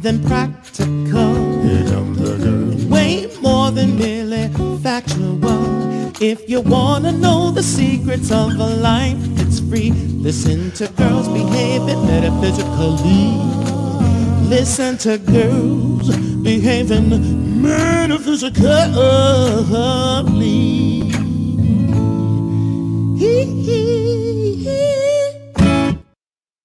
than practical. Here comes the girl. Way more than merely factual. If you want to know the secrets of a life that's free, listen to Girls Behaving Metaphysically. Listen to Girls Behaving Metaphysically.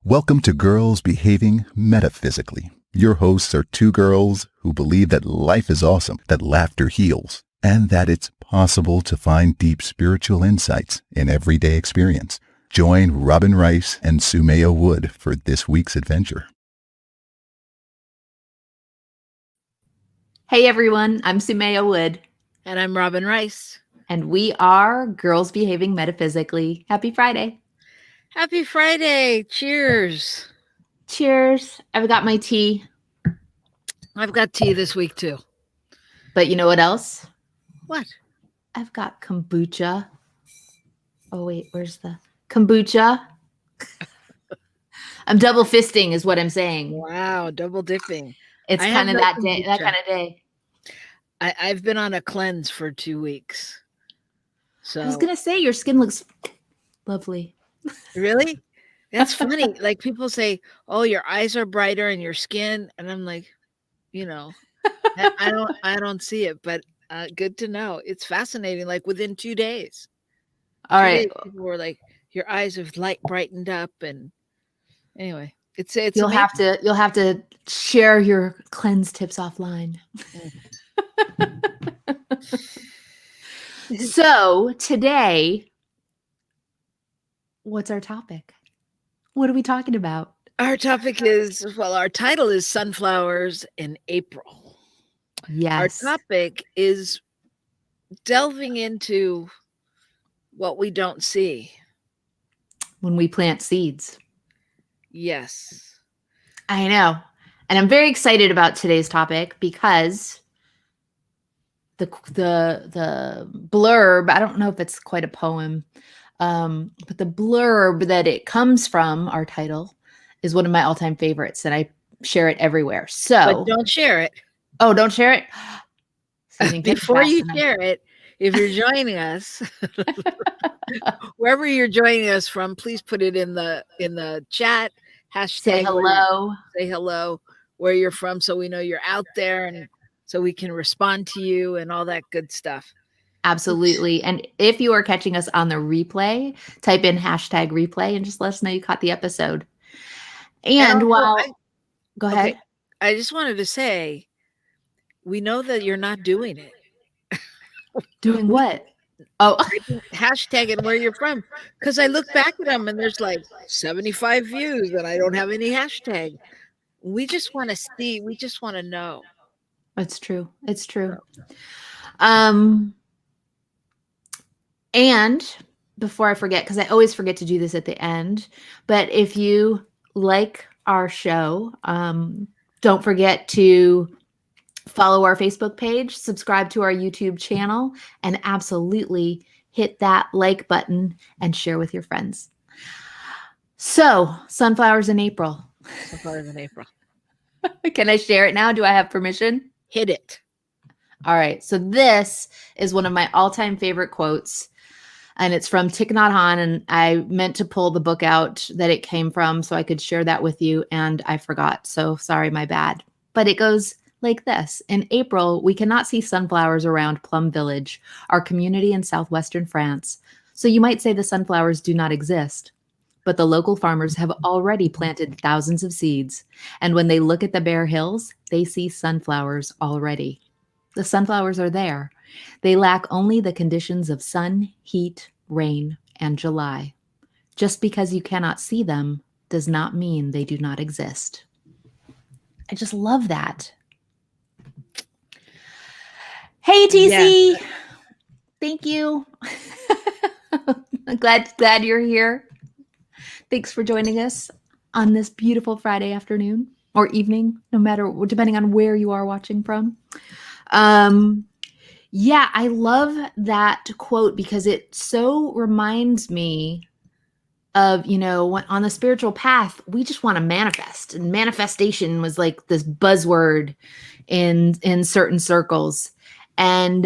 Welcome to Girls Behaving Metaphysically. Your hosts are two girls who believe that life is awesome, that laughter heals, and that it's possible to find deep spiritual insights in everyday experience. Join Robin Rice and Sumaya Wood for this week's adventure. Hey everyone, I'm Sumaya Wood. And I'm Robin Rice. And we are Girls Behaving Metaphysically. Happy Friday. Happy Friday. Cheers. Cheers. I've got my tea. I've got tea this week too. But you know what else? What? I've got kombucha. Oh wait, where's the kombucha? I'm double fisting is what I'm saying. Wow, double dipping. It's kind of that day, that kind of day. I've been on a cleanse for 2 weeks. So I was gonna say your skin looks lovely. Really? That's funny. Like people say, oh, your eyes are brighter and your skin. And I'm like, I don't see it, but good to know. It's fascinating. Like within 2 days. All right. People were like, your eyes have light brightened up. And anyway, it's you'll have to share your cleanse tips offline. So today, what's our topic? What are we talking about? Our topic is, our title is Sunflowers in April. Yes. Our topic is delving into what we don't see. When we plant seeds. Yes. I know. And I'm very excited about today's topic because the blurb, I don't know if it's quite a poem, but the blurb that it comes from, our title, is one of my all-time favorites, and I share it everywhere. So but don't share it. Oh, don't share it? So before you share it, if you're joining us, wherever you're joining us from, please put it in the chat. Hashtag say hello. Say hello where you're from so we know you're out there and so we can respond to you and all that good stuff. Absolutely. And if you are catching us on the replay, type in hashtag replay and just let us know you caught the episode. And go ahead. Okay, I just wanted to say, we know that you're not doing it. Doing what? Oh, hashtag it where you're from. Because I look back at them and there's like 75 views and I don't have any hashtag. We just want to see. We just want to know. It's true. It's true. And before I forget, because I always forget to do this at the end, but if you like our show, don't forget to follow our Facebook page, subscribe to our YouTube channel, and absolutely hit that like button and share with your friends. So, sunflowers in April. Sunflowers in April. Can I share it now? Do I have permission? Hit it. All right. So this is one of my all-time favorite quotes, and it's from Thich Nhat Hanh, and I meant to pull the book out that it came from so I could share that with you, and I forgot. So sorry, my bad. But it goes like this. In April, we cannot see sunflowers around Plum Village, our community in southwestern France. So you might say the sunflowers do not exist. But the local farmers have already planted thousands of seeds. And when they look at the bare hills, they see sunflowers already. The sunflowers are there. They lack only the conditions of sun, heat, rain, and July. Just because you cannot see them does not mean they do not exist. I just love that. Hey, TC. Yeah. Thank you. I'm glad you're here. Thanks for joining us on this beautiful Friday afternoon or evening, depending on where you are watching from. Yeah, I love that quote because it so reminds me of, on the spiritual path, we just want to manifest. And manifestation was like this buzzword in certain circles. And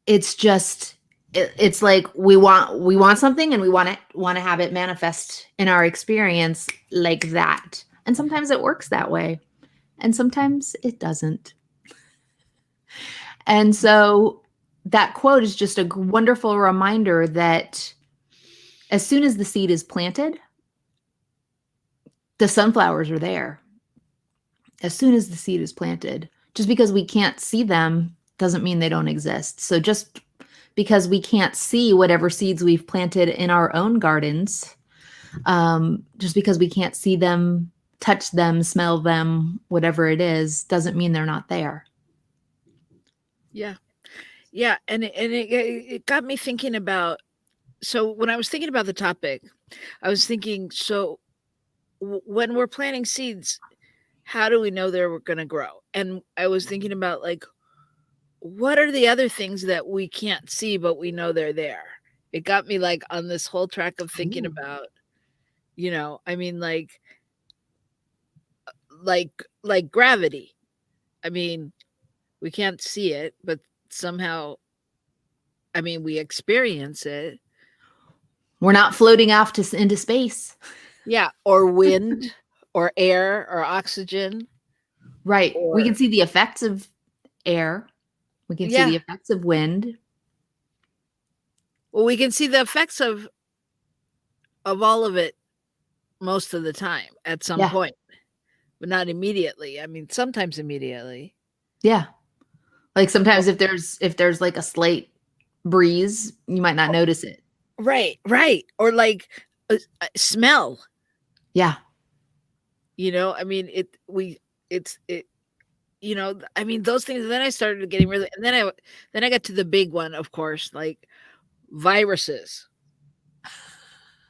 it's like we want something, and we want to have it manifest in our experience like that. And sometimes it works that way, and sometimes it doesn't. And so that quote is just a wonderful reminder that as soon as the seed is planted, the sunflowers are there. As soon as the seed is planted, just because we can't see them doesn't mean they don't exist. So just because we can't see whatever seeds we've planted in our own gardens, just because we can't see them, touch them, smell them, whatever it is, doesn't mean they're not there. Yeah. Yeah. And it got me thinking about, so when I was thinking about the topic, I was thinking, so when we're planting seeds, how do we know they're going to grow? And I was thinking about, like, what are the other things that we can't see, but we know they're there? It got me like on this whole track of thinking about, I mean, like gravity. I mean, we can't see it, but somehow, I mean, we experience it. We're not floating off into space. Yeah. Or wind or air or oxygen. Right. We can see the effects of air. We can see the effects of wind. Well, we can see the effects of all of it most of the time at some point, but not immediately. I mean, sometimes immediately. Yeah. Like sometimes if there's like a slight breeze, you might not notice it. Right. Or like smell. Yeah. I mean, I mean, those things. And then I started getting really, and then I got to the big one, of course, like viruses.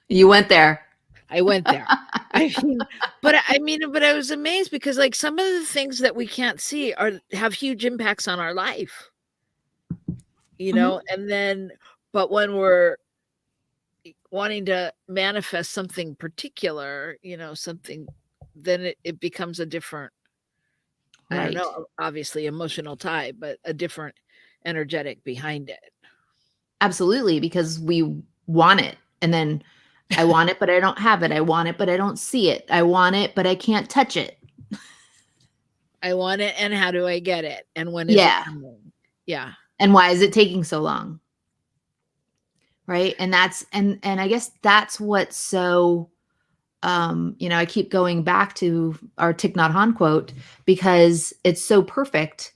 You went there. I went there. But I was amazed because, like, some of the things that we can't see have huge impacts on our life, and then, but when we're wanting to manifest something particular, something, then it becomes a different, I don't know, obviously emotional tie, but a different energetic behind it. Absolutely, because we want it. And then I want it, but I don't have it. I want it, but I don't see it. I want it, but I can't touch it. I want it, and how do I get it? And when is it coming? Yeah. And why is it taking so long? Right. And I guess that's what's so, I keep going back to our Thich Nhat Hanh quote because it's so perfect.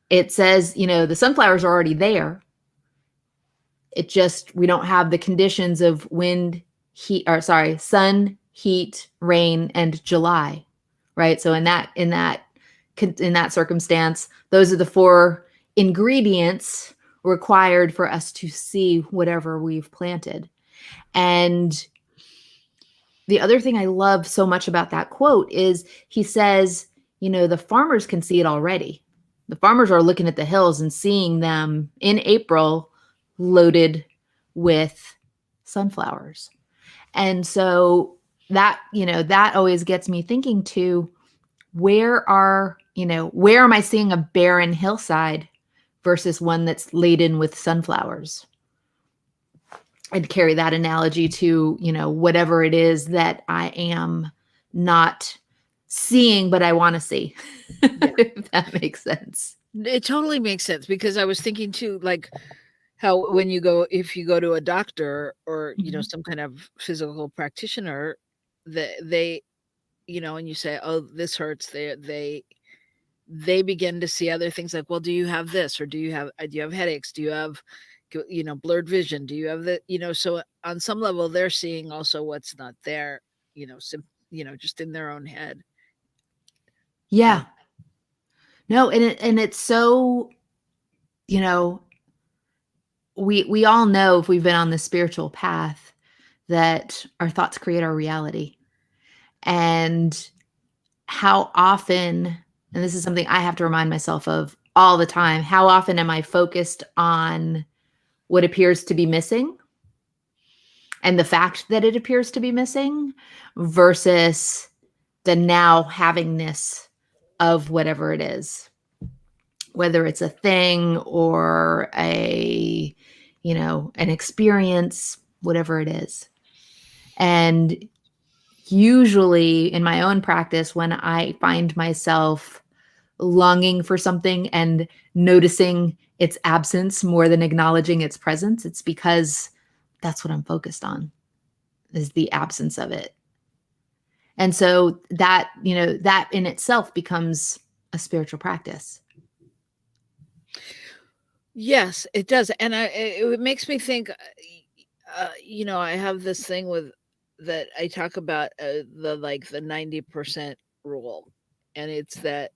It says, the sunflowers are already there. It just, we don't have the conditions of sun, heat, rain, and July. Right. So in that circumstance, those are the 4 ingredients required for us to see whatever we've planted. And the other thing I love so much about that quote is he says, the farmers can see it already. The farmers are looking at the hills and seeing them in April loaded with sunflowers. And so that, that always gets me thinking too, where am I seeing a barren hillside versus one that's laden with sunflowers? I'd carry that analogy to, whatever it is that I am not seeing, but I want to see, if that makes sense. It totally makes sense because I was thinking too, like how if you go to a doctor or, some kind of physical practitioner, they, and you say, oh, this hurts, they begin to see other things like, well, do you have this? Or do you have headaches? Do you have, blurred vision? Do you have so on some level they're seeing also what's not there, just in their own head. Yeah. No. And it's so, we all know if we've been on the spiritual path that our thoughts create our reality. And how often, and this is something I have to remind myself of all the time, how often am I focused on what appears to be missing and the fact that it appears to be missing versus the now havingness of whatever it is, whether it's a thing or an experience, whatever it is. And usually in my own practice, when I find myself longing for something and noticing its absence more than acknowledging its presence, it's because that's what I'm focused on, is the absence of it. And so that in itself becomes a spiritual practice. Yes, it does. And it makes me think, I have this thing that I talk about, the 90% rule. And it's that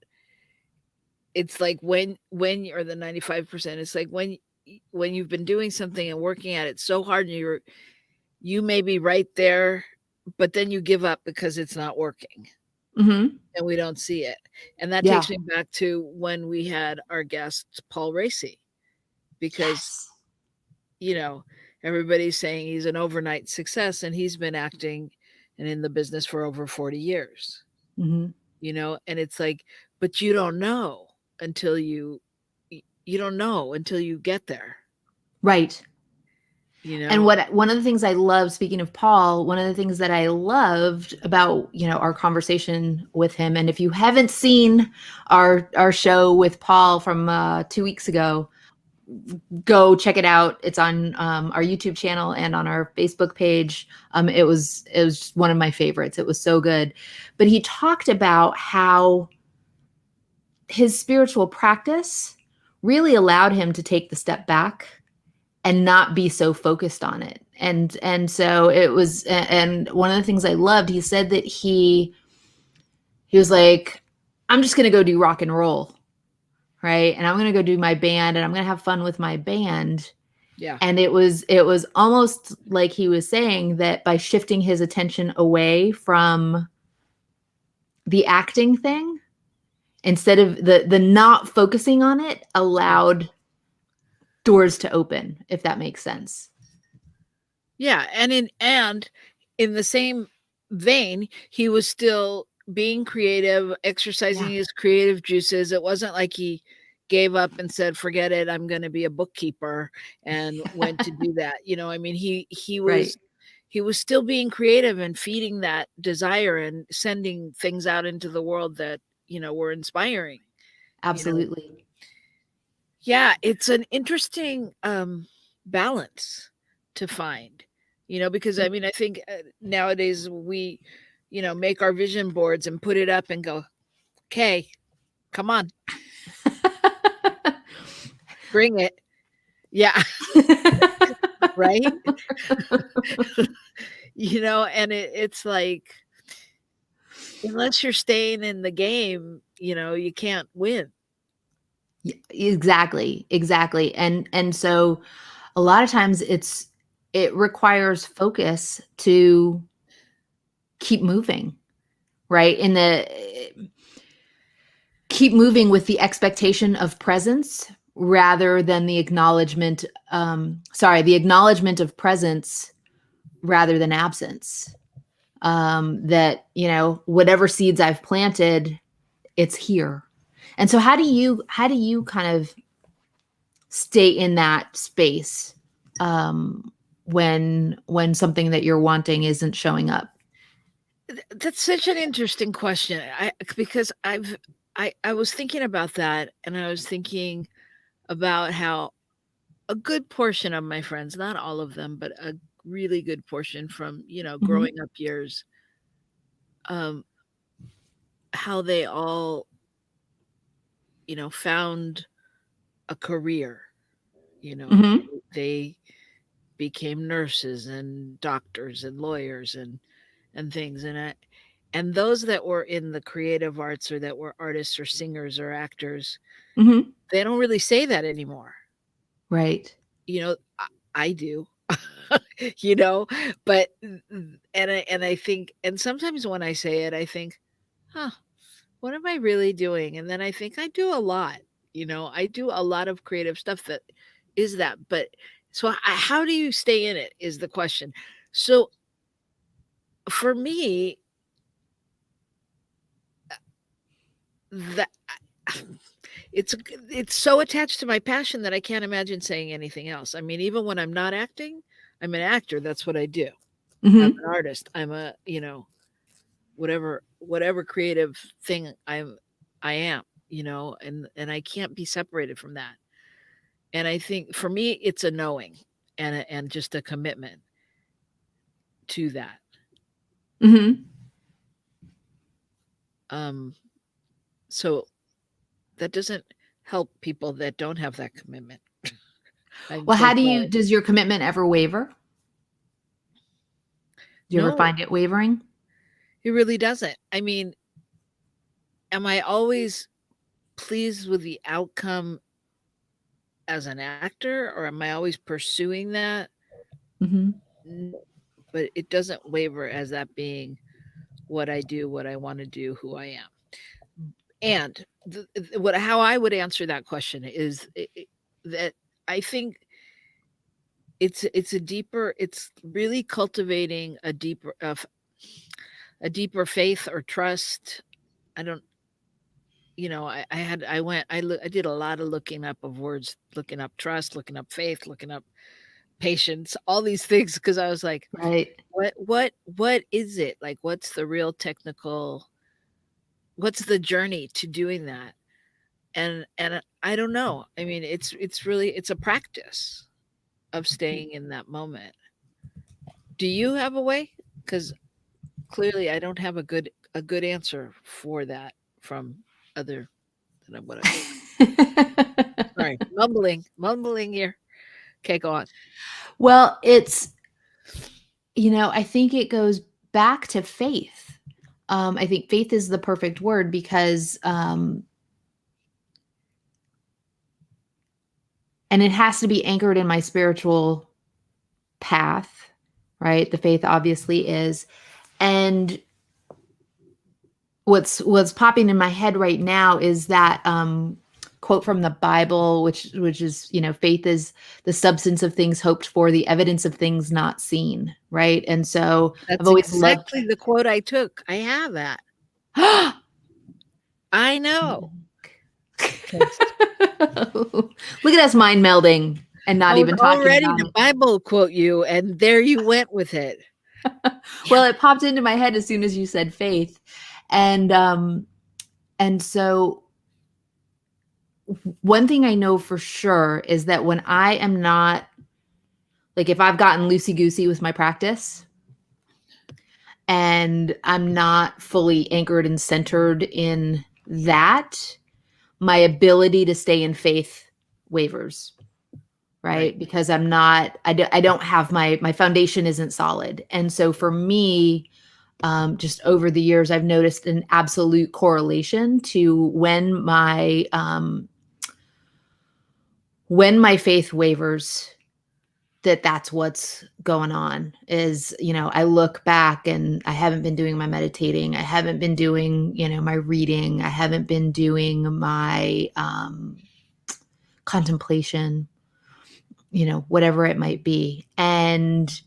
it's like when you're the 95%, it's like when you've been doing something and working at it so hard and you may be right there, but then you give up because it's not working. Mm-hmm. And we don't see it. And that Yeah. takes me back to when we had our guest, Paul Racy, because, everybody's saying he's an overnight success and he's been acting and in the business for over 40 years, Mm-hmm. And it's like, but you don't know until you get there. Right. And one of the things I love, speaking of Paul, one of the things that I loved about, our conversation with him, and if you haven't seen our show with Paul from 2 weeks ago, go check it out. It's on our YouTube channel and on our Facebook page. It was one of my favorites. It was so good. But he talked about how his spiritual practice really allowed him to take the step back and not be so focused on it. And so it was, and one of the things I loved, he said that he was like, I'm just going to go do rock and roll. Right. And I'm going to go do my band and I'm going to have fun with my band. Yeah. And it was almost like he was saying that by shifting his attention away from the acting thing, instead of the not focusing on it, allowed doors to open, if that makes sense. Yeah. And in the same vein, he was still being creative, exercising his creative juices. It wasn't like he gave up and said, forget it, I'm going to be a bookkeeper, and went to do that. He was Right. He was still being creative and feeding that desire and sending things out into the world that, were inspiring. Absolutely. Yeah, it's an interesting balance to find, because I think nowadays we, make our vision boards and put it up and go, okay, come on, bring it. Yeah. Right. And it's like, unless you're staying in the game, you can't win. Exactly. And so a lot of times it requires focus to keep moving, right? Keep moving with the expectation of presence rather than the acknowledgement of presence rather than absence. That, whatever seeds I've planted, it's here. And so how do you kind of stay in that space when something that you're wanting isn't showing up? That's such an interesting question. Because I was thinking about that, and I was thinking about how a good portion of my friends, not all of them, but a really good portion from, growing up years, how they all, found a career, they became nurses and doctors and lawyers and things. And those that were in the creative arts, or that were artists or singers or actors, they don't really say that anymore. Right. I do. But and I think, and sometimes when I say it, I think, what am I really doing? And then I think I do a lot. I do a lot of creative stuff that is that. But so how do you stay in it is the question. So for me, that it's it's so attached to my passion that I can't imagine saying anything else. I mean, even when I'm not acting, I'm an actor. That's what I do. I'm Mhm. an artist. I'm a, whatever creative thing I am, and I can't be separated from that. And I think for me it's a knowing and just a commitment to that. Mhm. Um so that doesn't help people that don't have that commitment. I'm Well, so how sorry. does your commitment ever waver? Do you ever No, find it wavering? it really doesn't. I mean, am I always pleased with the outcome as an actor, or am I always pursuing that? Mhm. N- But it doesn't waver as that being what I do, what I want to do, who I am. And how I would answer that question is that I think it's really cultivating a deeper faith or trust. I don't I had I went I did a lot of looking up of words, looking up trust, looking up faith, looking up patience, all these things, because I was like, Right. what is it? Like, what's the real technical, what's the journey to doing that? And I don't know. I mean, it's really it's a practice of staying in that moment. Do you have a way? Because clearly I don't have a good answer for that from other than what I sorry, mumbling here. Okay, go on. Well, I think it goes back to faith. I think faith is the perfect word because, and it has to be anchored in my spiritual path, right? The faith obviously is. And what's popping in my head right now is that quote from the Bible, which is, faith is the substance of things hoped for, the evidence of things not seen, right? And so I've That's always loved. exactly the quote I took. I have that. I know. 'Cause Look at us mind melding and I not was even all talking ready about to it. Bible quote you, and there you went with it. Well, it popped into my head as soon as you said faith. And so one thing I know for sure is that when I am not, like, if I've gotten loosey goosey with my practice and I'm not fully anchored and centered in that, my ability to stay in faith wavers, Right. right? Because I'm not, I don't have my foundation isn't solid. And so for me, just over the years, I've noticed an absolute correlation to when my faith wavers, that's what's going on. Is, I look back and I haven't been doing my meditating, I haven't been doing, my reading, I haven't been doing my contemplation, whatever it might be, and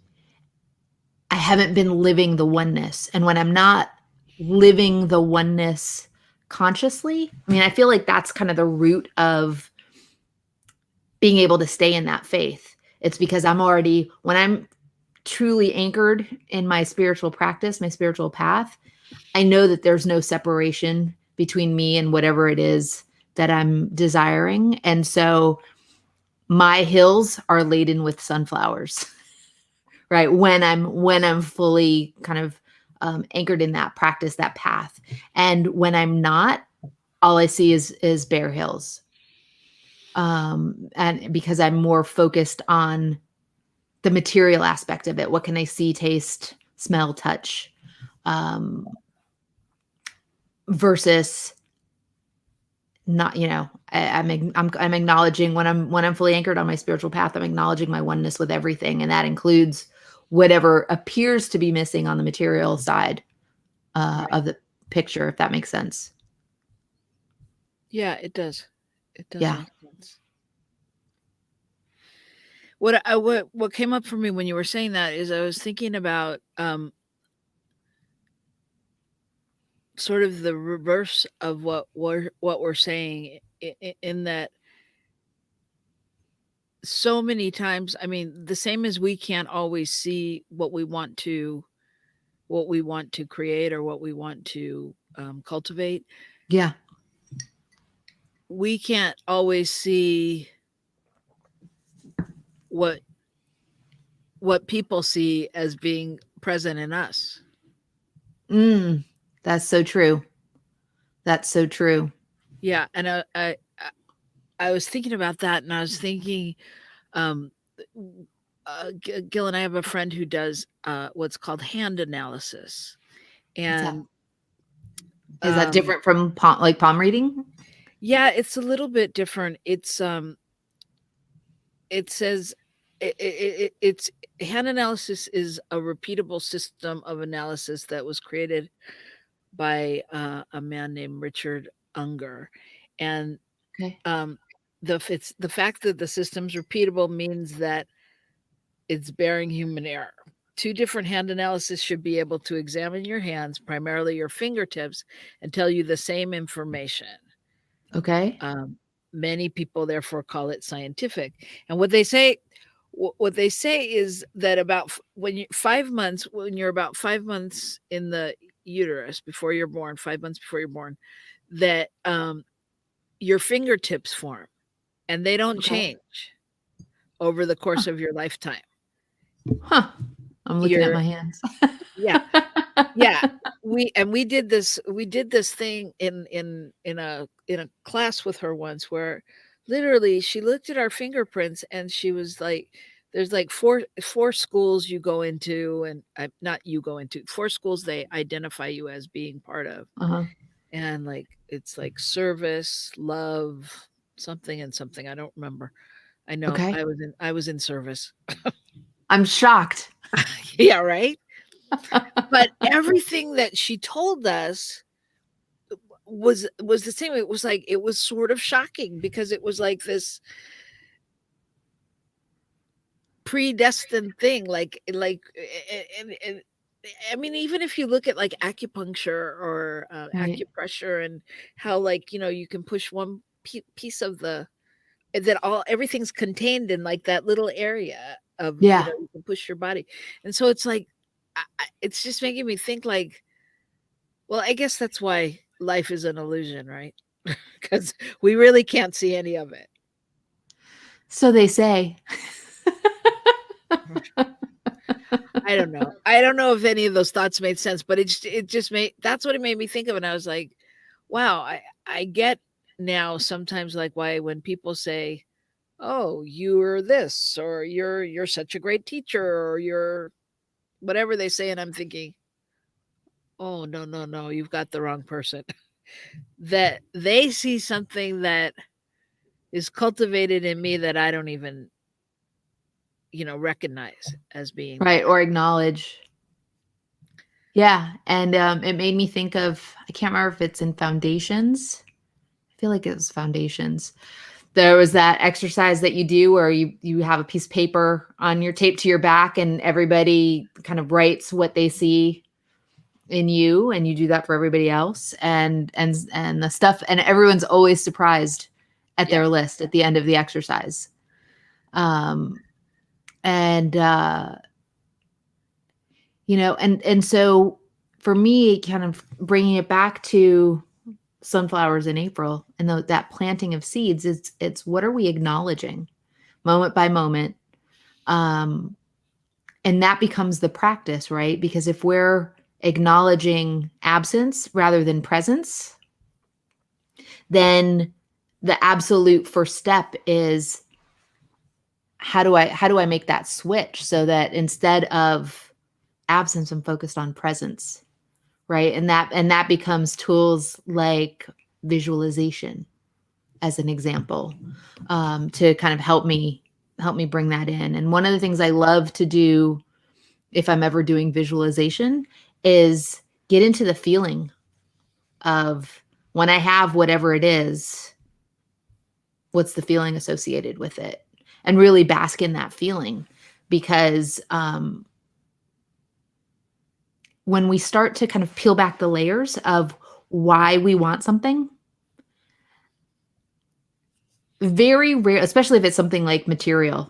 I haven't been living the oneness. And when I'm not living the oneness consciously, I mean, I feel like that's kind of the root of being able to stay in that faith. It's because when I'm truly anchored in my spiritual practice, my spiritual path, I know that there's no separation between me and whatever it is that I'm desiring. And so my hills are laden with sunflowers, right? When I'm fully kind of anchored in that practice, that path. And when I'm not, all I see is bare hills. And because I'm more focused on the material aspect of it, what can I see, taste, smell, touch, versus not, I'm acknowledging when I'm fully anchored on my spiritual path, I'm acknowledging my oneness with everything, and that includes whatever appears to be missing on the material side Right. of the picture, if that makes sense. Yeah, it does. It does Yeah. make sense. What came up for me when you were saying that is I was thinking about sort of the reverse of what we're saying in that so many times, I mean, the same as we can't always see what we want to create or what we want to cultivate. Yeah. We can't always see what people see as being present in us. That's so true. That's so true. Yeah, and I was thinking about that, and I was thinking, um, Gil and I have a friend who does what's called hand analysis, What's that? and Is that different from palm reading? yeah, it's a little bit different. It says it's hand analysis is a repeatable system of analysis that was created by a man named Richard Unger, and Okay. the fact that the system's repeatable means that it's bearing human error. Two different hand analysis should be able to examine your hands, primarily your fingertips, and tell you the same information. Okay. Many people therefore call it scientific. And what they say is that about when you're about 5 months in the uterus before you're born, 5 months before you're born, that your fingertips form and they don't Okay. change over the course of your lifetime. Huh. I'm looking at my hands. Yeah. Yeah. We did this thing in a class with her once where literally she looked at our fingerprints and she was like, there's like four schools you go into, and not you go into, four schools they identify you as being part of. Uh-huh. And like it's like service, love, something and something. I don't remember. I know Okay. I was in service. I'm shocked. Yeah, right? But everything that she told us was the same. It was like it was sort of shocking because it was like this predestined thing, and I mean, even if you look at like acupuncture or Right. acupressure and how like you can push one piece of the that everything's contained in like that little area of Yeah. you can push your body, and so it's like it's just making me think like, well, I guess that's why life is an illusion, right? Because we really can't see any of it. So they say. I don't know. I don't know if any of those thoughts made sense, but it just made that's what it made me think of, and I was like, wow, I get now sometimes like why when people say, "Oh, you're this," or "You're such a great teacher," or "You're whatever they say," and I'm thinking, "Oh, no, no, no, you've got the wrong person." That they see something that is cultivated in me that I don't even recognize as being Right. there. Or acknowledge. Yeah. And it made me think of, I can't remember if it's in Foundations. I feel like it was Foundations. There was that exercise that you do where you have a piece of paper on your tape to your back and everybody kind of writes what they see in you, and you do that for everybody else. And the stuff, and everyone's always surprised at Yeah. their list at the end of the exercise. And and so for me, kind of bringing it back to sunflowers in April and that planting of seeds, it's what are we acknowledging moment by moment? And that becomes the practice, right? Because if we're acknowledging absence rather than presence, then the absolute first step is how do I make that switch so that instead of absence, I'm focused on presence, right? And that becomes tools like visualization, as an example, to kind of help me bring that in. And one of the things I love to do if I'm ever doing visualization is get into the feeling of when I have whatever it is, what's the feeling associated with it? and really bask in that feeling. Because when we start to kind of peel back the layers of why we want something, very rare, especially if it's something like material,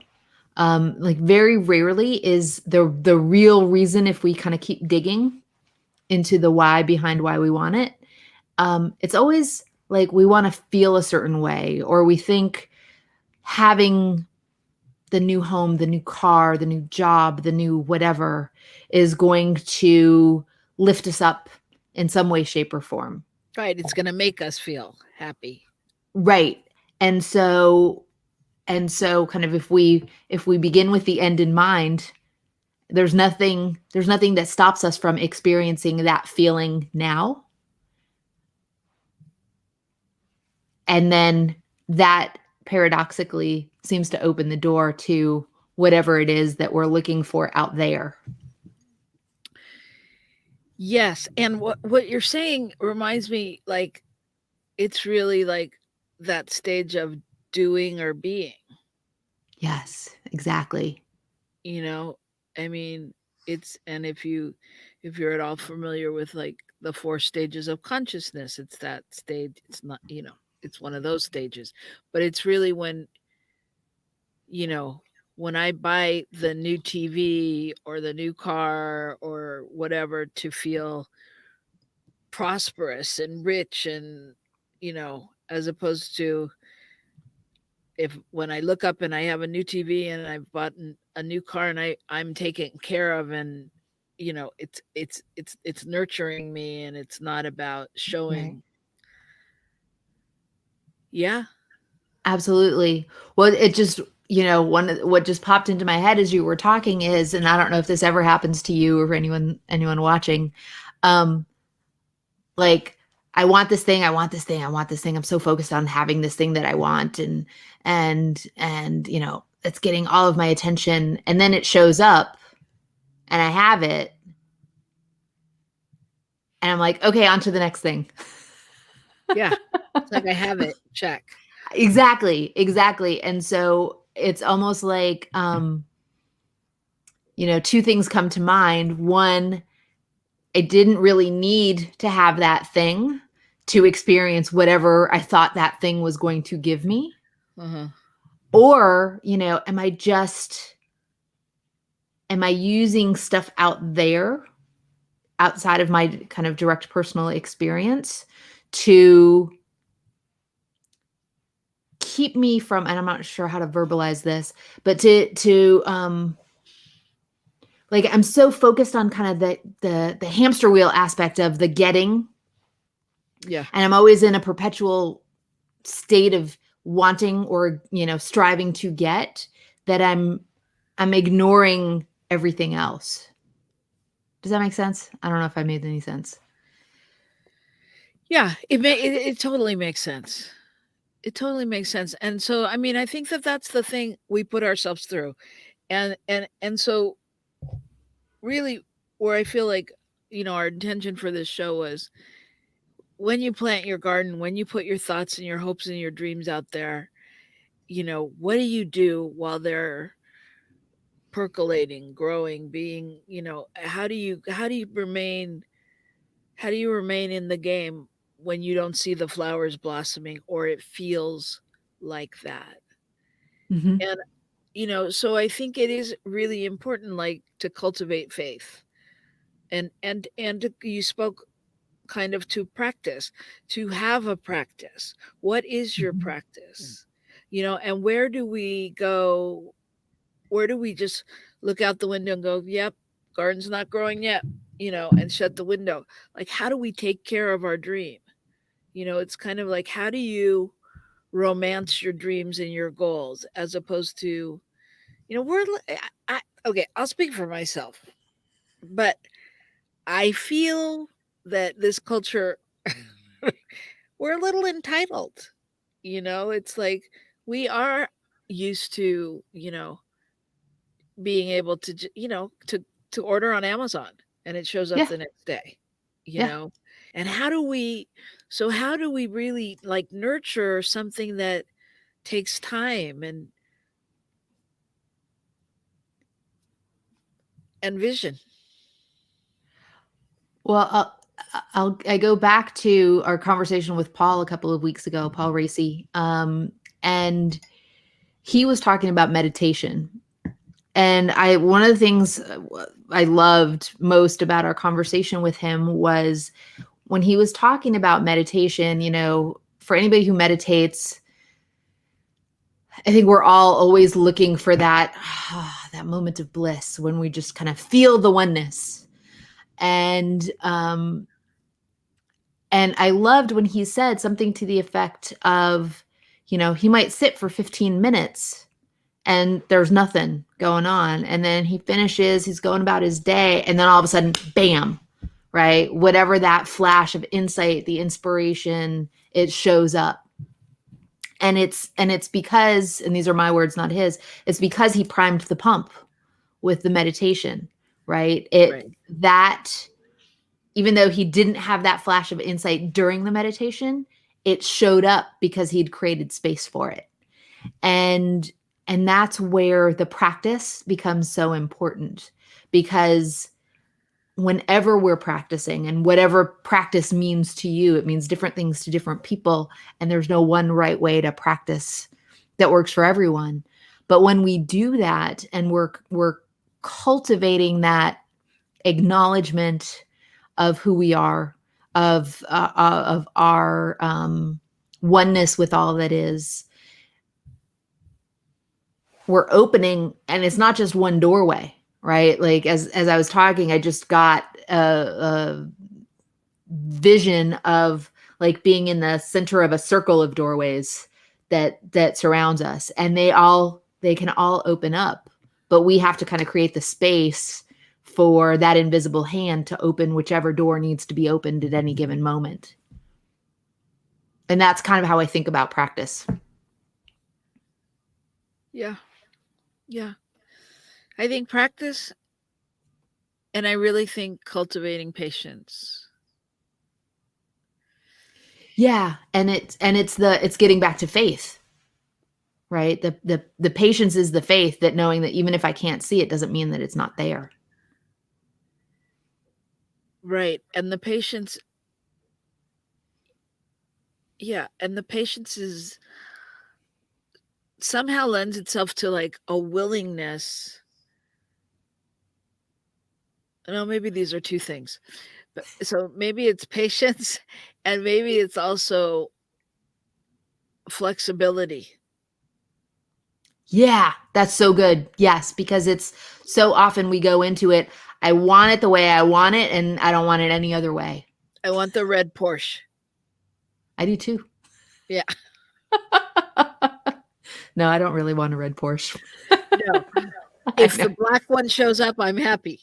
like very rarely is the real reason, if we kind of keep digging into the why behind why we want it. It's always like we want to feel a certain way, or we think having the new home, the new car, the new job, the new whatever is going to lift us up in some way, shape, or form. Right. It's going to make us feel happy. Right. And so kind of if we begin with the end in mind, there's nothing that stops us from experiencing that feeling now. And then that paradoxically seems to open the door to whatever it is that we're looking for out there. Yes. And what you're saying reminds me, like, it's really like that stage of doing or being. Yes, exactly. You know, I mean, it's, and if you're at all familiar with like the four stages of consciousness, it's that stage. It's not, it's one of those stages, but it's really when, you know, when I buy the new TV or the new car or whatever to feel prosperous and rich, and as opposed to, if when I look up and I have a new TV and I've bought a new car and I'm taken care of, and it's nurturing me, and it's not about Right. showing. Yeah. Absolutely. Well, it just, what just popped into my head as you were talking is, and I don't know if this ever happens to you or anyone watching, like, I want this thing, I want this thing, I want this thing. I'm so focused on having this thing that I want, and it's getting all of my attention, and then it shows up and I have it, and I'm like, okay, on to the next thing. Yeah. It's like I have it. Check. Exactly. And so it's almost like, two things come to mind. One, I didn't really need to have that thing to experience whatever I thought that thing was going to give me. Uh-huh. Or, am I using stuff out there outside of my kind of direct personal experience to keep me from, and I'm not sure how to verbalize this, but to like, I'm so focused on kind of the hamster wheel aspect of the getting. Yeah. And I'm always in a perpetual state of wanting or, striving to get, that I'm ignoring everything else. Does that make sense? I don't know if I made any sense. Yeah. It totally makes sense. It totally makes sense. And so, I mean, I think that that's the thing we put ourselves through. And so really, where I feel like, our intention for this show was, when you plant your garden, when you put your thoughts and your hopes and your dreams out there, what do you do while they're percolating, growing, being, how do you remain in the game when you don't see the flowers blossoming, or it feels like that? Mm-hmm. And so I think it is really important, like, to cultivate faith, and you spoke kind of to practice, to have a practice. What is your Mm-hmm. practice? And where do we go? Where do we just look out the window and go, yep, garden's not growing yet, and shut the window? Like, how do we take care of our dream? It's kind of like, how do you romance your dreams and your goals, as opposed to, we're, okay, I'll speak for myself, but I feel that this culture, we're a little entitled. It's like, we are used to, being able to, to order on Amazon and it shows up Yeah. the next day, you Yeah. know? And how do we really, like, nurture something that takes time, and and vision. Well, I go back to our conversation with Paul a couple of weeks ago, Paul Racy, and he was talking about meditation. And one of the things I loved most about our conversation with him was when he was talking about meditation. For anybody who meditates, I think we're all always looking for that moment of bliss when we just kind of feel the oneness. And I loved when he said something to the effect of, he might sit for 15 minutes and there's nothing going on. And then he finishes, he's going about his day. And then all of a sudden, bam, right? Whatever that flash of insight, the inspiration, it shows up. And it's because, and these are my words, not his, it's because he primed the pump with the meditation, right? That, even though he didn't have that flash of insight during the meditation, it showed up because he'd created space for it. And that's where the practice becomes so important, because whenever we're practicing, and whatever practice means to you, it means different things to different people. And there's no one right way to practice that works for everyone. But when we do that and we're cultivating that acknowledgement of who we are, of our oneness with all that is, we're opening, and it's not just one doorway, right? Like as I was talking, I just got a vision of like being in the center of a circle of doorways that surrounds us, and they can all open up, but we have to kind of create the space for that invisible hand to open whichever door needs to be opened at any given moment. And that's kind of how I think about practice. Yeah. Yeah. I think practice, and I really think cultivating patience. Yeah. And it's getting back to faith, right? The patience is the faith, that knowing that even if I can't see it, doesn't mean that it's not there. Right. And the patience. Yeah. And the patience is somehow lends itself to like a willingness. No, maybe these are two things. But so maybe it's patience, and maybe it's also flexibility. Yeah, that's so good. Yes, because it's so often we go into it, I want it the way I want it, and I don't want it any other way. I want the red Porsche. I do too. Yeah. No, I don't really want a red Porsche. No. If the black one shows up, I'm happy.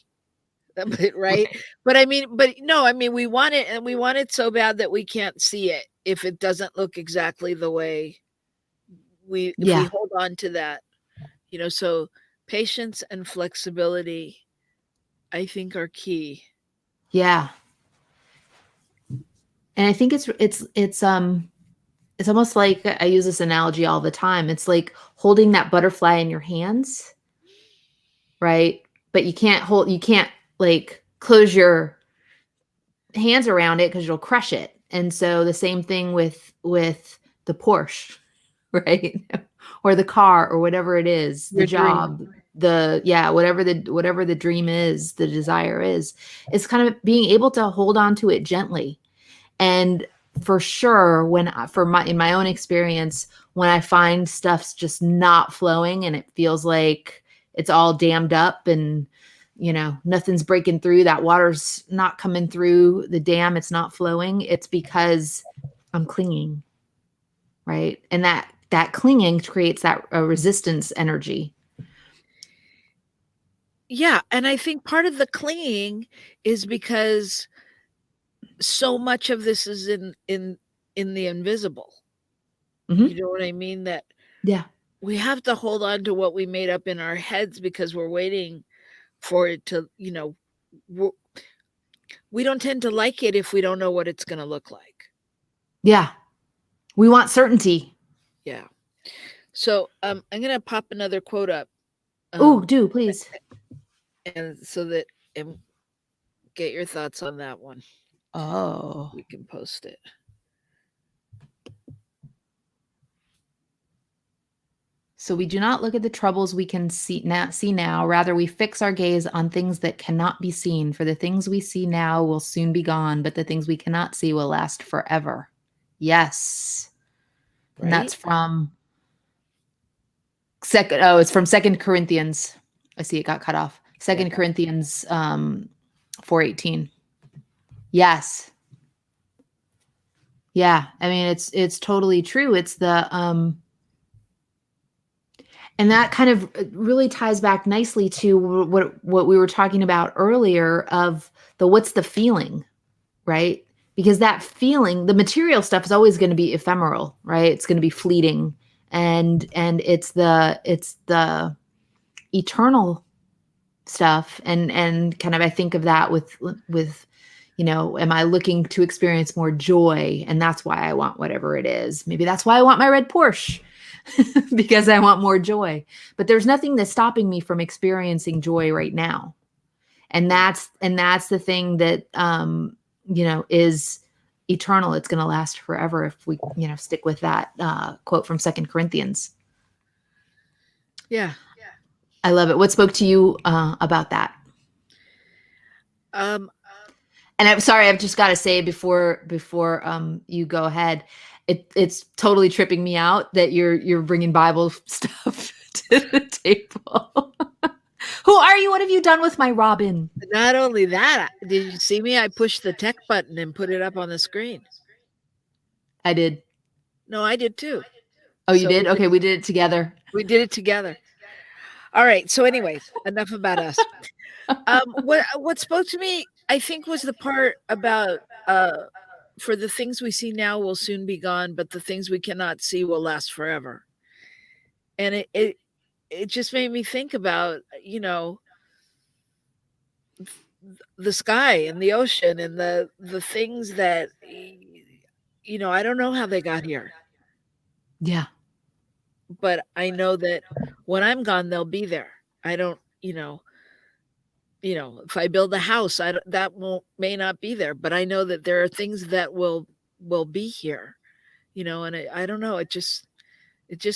Right? But I mean, we want it, and we want it so bad that we can't see it if it doesn't look exactly the way if we hold on to that. So patience and flexibility, I think, are key. Yeah. And I think it's almost like, I use this analogy all the time. It's like holding that butterfly in your hands, right? But you can't like close your hands around it because you'll crush it. And so the same thing with the Porsche, right? Or the car, or whatever it is, the job, whatever the dream is, the desire is, it's kind of being able to hold on to it gently. And for sure, in my own experience, when I find stuff's just not flowing and it feels like it's all dammed up and, nothing's breaking through, that water's not coming through the dam, it's not flowing, it's because I'm clinging, right? And that clinging creates that resistance energy. Yeah. And I think part of the clinging is because so much of this is in the invisible. Mm-hmm. You know what I mean? That we have to hold on to what we made up in our heads because we're waiting for it to, we don't tend to like it if we don't know what it's going to look like. Yeah. We want certainty. Yeah. So I'm going to pop another quote up. Do please. And so that, and get your thoughts on that one. Oh. We can post it. So we do not look at the troubles we can see now. Rather, we fix our gaze on things that cannot be seen. For the things we see now will soon be gone, but the things we cannot see will last forever. Yes. And that's Right? from it's from 2 Corinthians. I see it got cut off. 2 Corinthians 4:18. Yes. Yeah. I mean, it's totally true. It's the and that kind of really ties back nicely to what we were talking about earlier of what's the feeling, right? Because that feeling, the material stuff is always going to be ephemeral, right? It's going to be fleeting, and it's the eternal stuff, and kind of I think of that with am I looking to experience more joy, and that's why I want whatever it is. Maybe that's why I want my red Porsche. Because I want more joy. But there's nothing that's stopping me from experiencing joy right now. And that's the thing that is eternal. It's going to last forever if we stick with that quote from 2 Corinthians. Yeah. I love it. What spoke to you about that? Um, And I'm sorry, I've just got to say before you go ahead, it's totally tripping me out that you're bringing Bible stuff to the table. Who are you? What have you done with my Robin? not only that, did you see me? I pushed the tech button and put it up on the screen. I did. No, I did too. Oh, you did? Okay, we did it together. We did it together. All right. So, anyways, enough about us. What spoke to me, I think, was the part about for the things we see now will soon be gone, but the things we cannot see will last forever. And it just made me think about the sky and the ocean and the things that I don't know how they got here, Yeah. but I know that when I'm gone, they'll be there. I don't, if I build a house, that may not be there, but I know that there are things that will be here, and I don't know. It just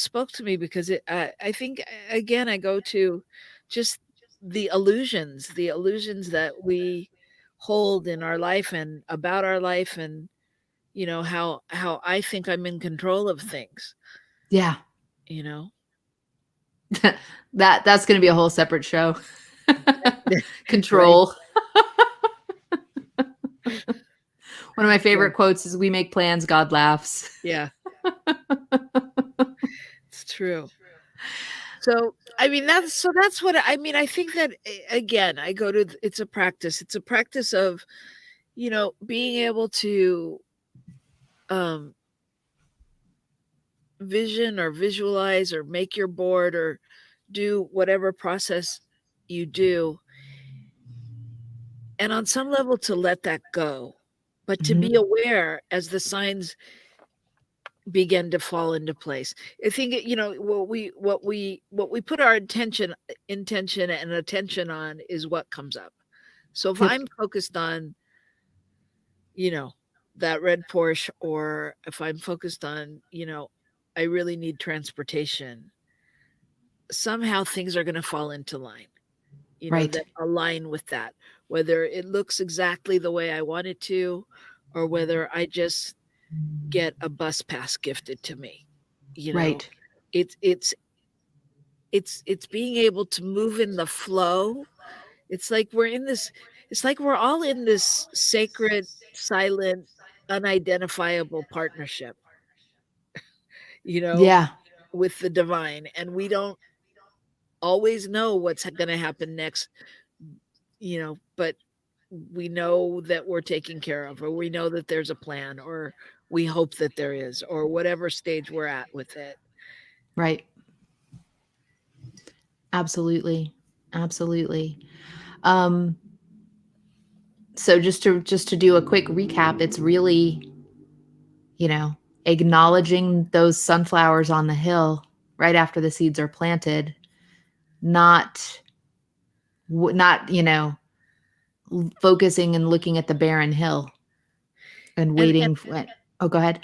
spoke to me because I think again, I go to just the illusions that we hold in our life and about our life, and how I think I'm in control of things, Yeah. you know. That's going to be a whole separate show. Control. One of my favorite quotes is, "We make plans, God laughs." Yeah. It's true. So, I mean, that's what I mean. I think that again, I go to, it's a practice. It's a practice of, being able to vision or visualize or make your board or do whatever process you do. And on some level to let that go, but to be aware as the signs begin to fall into place. I think what we put our intention and attention on is what comes up. So if I'm focused on that red Porsche, or if I'm focused on I really need transportation, somehow things are going to fall into line, Right. that align with that, whether it looks exactly the way I want it to, or whether I just get a bus pass gifted to me. Right. It's being able to move in the flow. It's like we're all in this sacred, silent, unidentifiable partnership, Yeah. with the divine, and we don't always know what's going to happen next, but we know that we're taken care of, or we know that there's a plan, or we hope that there is, or whatever stage we're at with it. Right. Absolutely. Absolutely. So just to do a quick recap, it's really, acknowledging those sunflowers on the hill right after the seeds are planted, not not, focusing and looking at the barren hill and waiting. Oh, go ahead.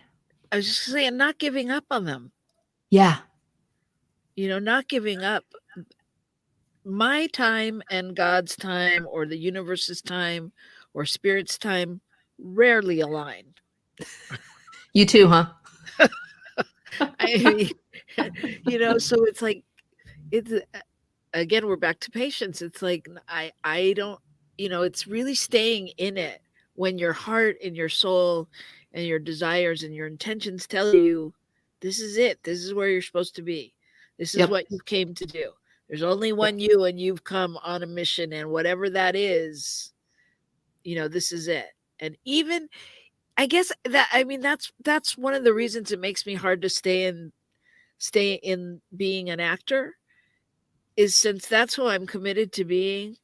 I was just saying, not giving up on them. Yeah. Not giving up. My time and God's time or the universe's time or spirit's time rarely align. You too, huh? I mean, so it's like, it's again, we're back to patience. It's like, I don't, it's really staying in it when your heart and your soul and your desires and your intentions tell you, this is it. This is where you're supposed to be. This is Yep. what you came to do. There's only one you, and you've come on a mission, and whatever that is, this is it. And even, I guess that's one of the reasons it makes me hard to stay in being an actor, is since that's who I'm committed to being.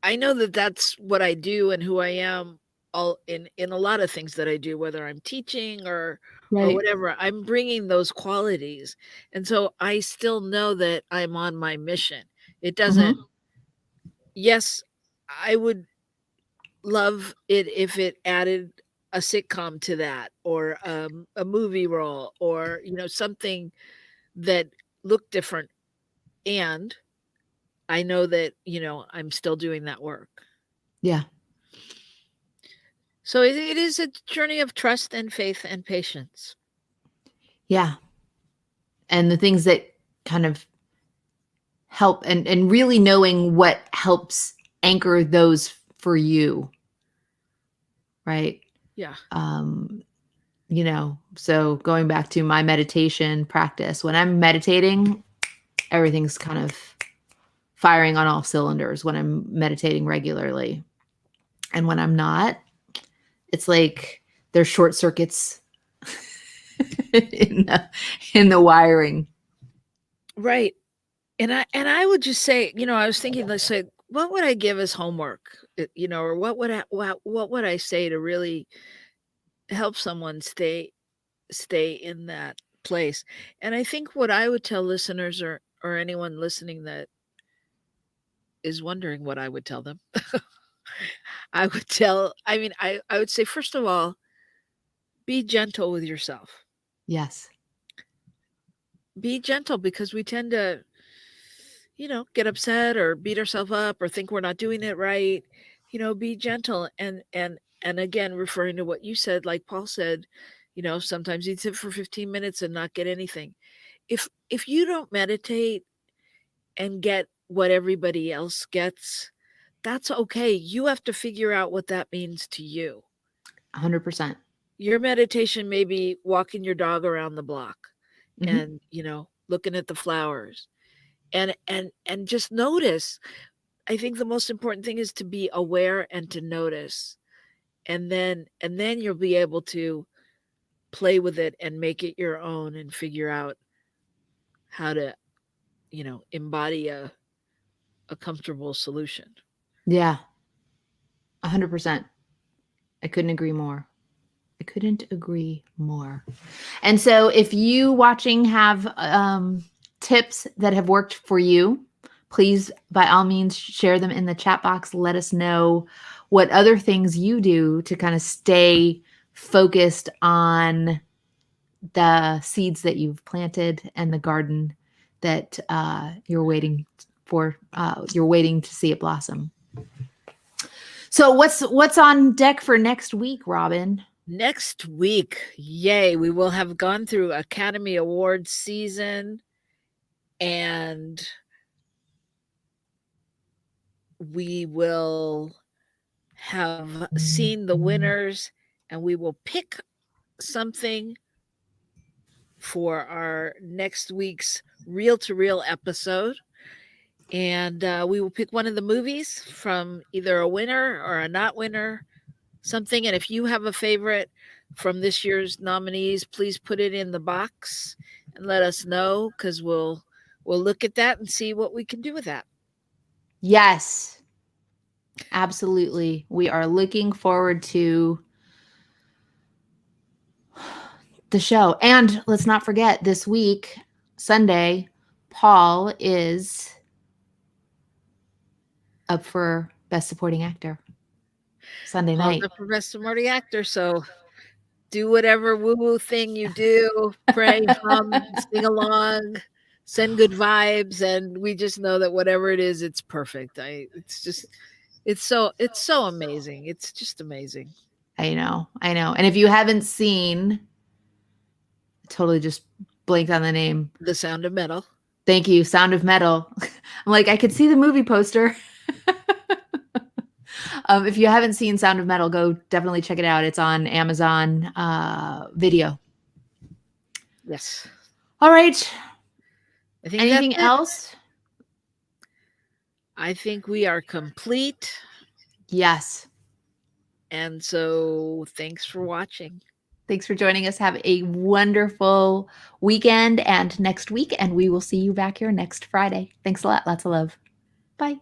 I know that that's what I do and who I am all in a lot of things that I do, whether I'm teaching or whatever. I'm bringing those qualities. And so I still know that I'm on my mission. It doesn't, yes, I would love it if it added a sitcom to that, or a movie role, or something that looked different. And I know that I'm still doing that work. Yeah. So it is a journey of trust and faith and patience. Yeah. And the things that kind of help, and really knowing what helps anchor those for you. Right. Yeah. So going back to my meditation practice, when I'm meditating, everything's kind of firing on all cylinders when I'm meditating regularly. And when I'm not, it's like there's short circuits in the wiring. Right. And I would just say, I was thinking, let's say, what would I give as homework? Or what would I say to really help someone stay in that place? And I think what I would tell listeners, or anyone listening that is wondering what I would tell them, I would say, first of all, be gentle with yourself. Yes. Be gentle, because we tend to, get upset or beat ourselves up or think we're not doing it right. Be gentle. And again, referring to what you said, like Paul said, sometimes you'd sit for 15 minutes and not get anything. If you don't meditate and get what everybody else gets, that's okay. You have to figure out what that means to you. 100%. Your meditation may be walking your dog around the block, Mm-hmm. and, looking at the flowers, and just notice. I think the most important thing is to be aware and to notice. And then you'll be able to play with it and make it your own and figure out how to, embody a comfortable solution. Yeah. 100%. I couldn't agree more. And so if you watching have tips that have worked for you, please, by all means, share them in the chat box. Let us know what other things you do to kind of stay focused on the seeds that you've planted and the garden that you're waiting for. You're waiting to see it blossom. So what's on deck for next week, Robin? Next week, yay, we will have gone through Academy Awards season, and we will have seen the winners, and we will pick something for our next week's Reel to Reel episode. And we will pick one of the movies from either a winner or a not winner, something. And if you have a favorite from this year's nominees, please put it in the box and let us know, because we'll look at that and see what we can do with that. Yes, absolutely. We are looking forward to the show. And let's not forget, this week, Sunday, Paul is up for Best Supporting Actor Sunday Paul's night. up for Best Supporting Actor, so do whatever woo-woo thing you do. Pray, hum, sing along, send good vibes, and we just know that whatever it is, it's perfect. It's so amazing. It's just amazing. I know. And if you haven't seen, totally just blanked on the name. The Sound of Metal. Thank you, Sound of Metal. I'm like, I could see the movie poster. If you haven't seen Sound of Metal, go definitely check it out. It's on Amazon Video. Yes. All right. I think Anything that's it. else? I think we are complete. Yes. And so thanks for watching. Thanks for joining us. Have a wonderful weekend and next week, and we will see you back here next Friday. Thanks a lot. Lots of love. Bye.